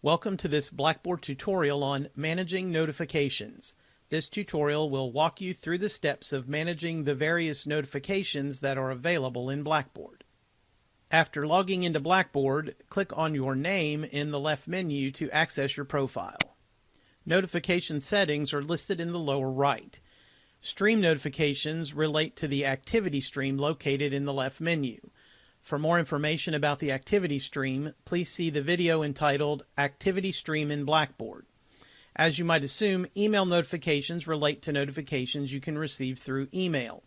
Welcome to this Blackboard tutorial on managing notifications. This tutorial will walk you through the steps of managing the various notifications that are available in Blackboard. After logging into Blackboard, click on your name in the left menu to access your profile. Notification settings are listed in the lower right. Stream notifications relate to the activity stream located in the left menu. For more information about the activity stream, please see the video entitled Activity Stream in Blackboard. As you might assume, email notifications relate to notifications you can receive through email.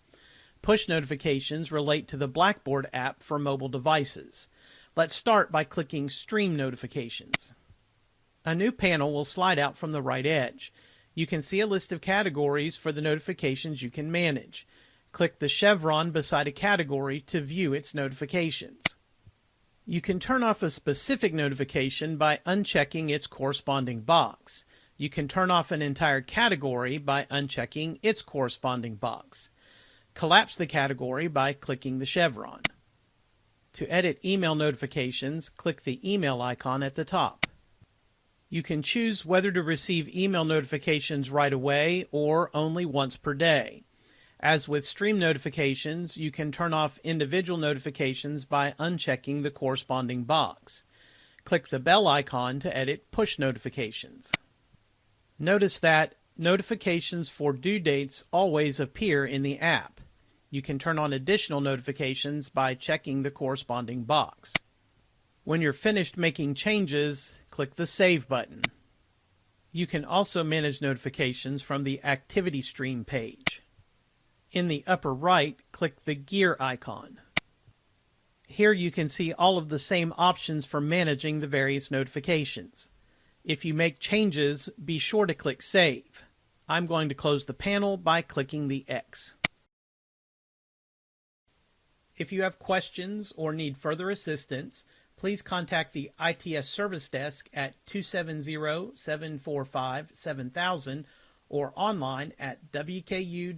Push notifications relate to the Blackboard app for mobile devices. Let's start by clicking Stream Notifications. A new panel will slide out from the right edge. You can see a list of categories for the notifications you can manage. Click the chevron beside a category to view its notifications. You can turn off a specific notification by unchecking its corresponding box. You can turn off an entire category by unchecking its corresponding box. Collapse the category by clicking the chevron. To edit email notifications, click the email icon at the top. You can choose whether to receive email notifications right away or only once per day. As with stream notifications, you can turn off individual notifications by unchecking the corresponding box. Click the bell icon to edit push notifications. Notice that notifications for due dates always appear in the app. You can turn on additional notifications by checking the corresponding box. When you're finished making changes, click the Save button. You can also manage notifications from the Activity Stream page. In the upper right, click the gear icon. Here you can see all of the same options for managing the various notifications. If you make changes, be sure to click Save. I'm going to close the panel by clicking the X. If you have questions or need further assistance, please contact the ITS Service Desk at 270-745-7000 or online at wku.edu/its.